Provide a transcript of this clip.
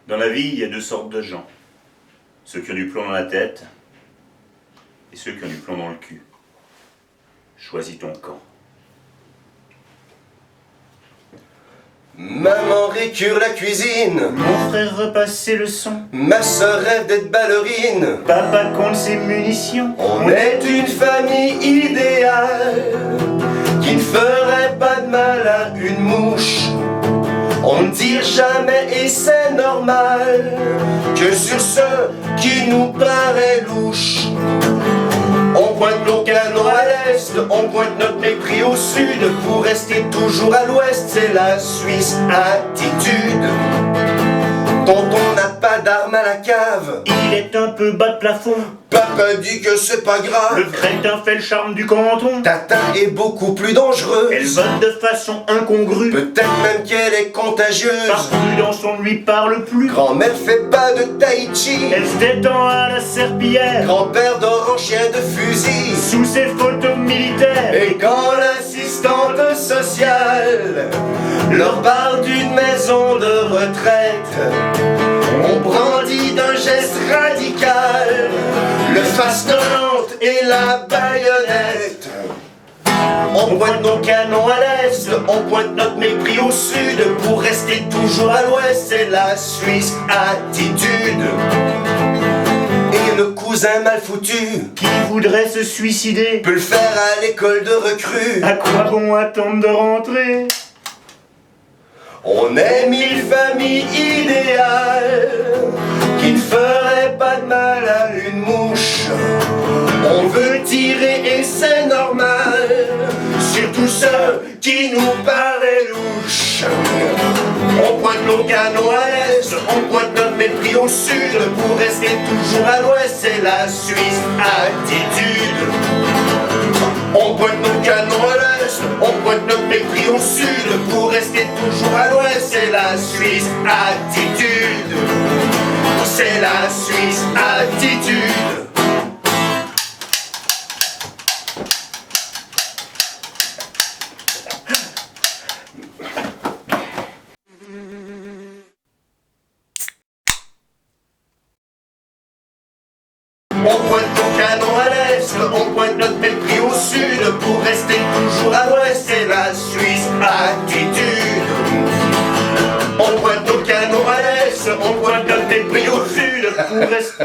Dans la vie, il y a deux sortes de gens. Ceux qui ont du plomb dans la tête et ceux qui ont du plomb dans le cul. Choisis ton camp. Maman récure la cuisine. Mon frère repasse ses leçons. Ma sœur rêve d'être ballerine. Papa compte ses munitions. On est une famille idéale qui ne ferait pas de mal à une mouche. On ne tire jamais et c'est normal que sur ce qui nous paraît louche. On pointe nos canons à l'est, on pointe notre mépris au sud. Pour rester toujours à l'ouest, c'est la Suisse attitude. Tonton n'a pas d'armes à la cave. Il est un peu bas de plafond. Papa dit que c'est pas grave. Le crétin fait le charme du canton. Tata est beaucoup plus dangereuse. Elle vote de façon incongrue. Peut-être même qu'elle est contagieuse. Par prudence, on ne lui parle plus. Grand-mère fait pas de tai chi. Elle se détend à la serpillière. Grand-père dort en chien de fusil Sous ses photos militaires. Et quand l'assistante sociale leur parle d'une maison de retraite, on brandit d'un geste radical le faste-Nantes et la baïonnette. On pointe nos canons à l'est, on pointe notre mépris au sud. Pour rester toujours à l'ouest, c'est la Suisse attitude. Et le cousin mal foutu Qui voudrait se suicider peut le faire à l'école de recrues. À quoi bon attendre de rentrer? On est mille familles idéales qui ne feraient pas de mal à une mouche. On veut tirer et c'est normal sur tous ceux qui nous paraissent louches. On pointe nos canons à l'est, on pointe notre mépris au sud. Pour rester toujours à l'ouest, c'est la Suisse attitude. On pointe nos canons à l'est, on pointe notre mépris au sud. Pour rester toujours à l'ouest, c'est la Suisse attitude. C'est la Suisse attitude. On pointe nos canons à l'est, on pointe notre mépris au sud. Pour rester toujours à l'ouest, c'est la Suisse attitude. On pointe nos canons à l'est, on pointe notre mépris au sud. Pour rester...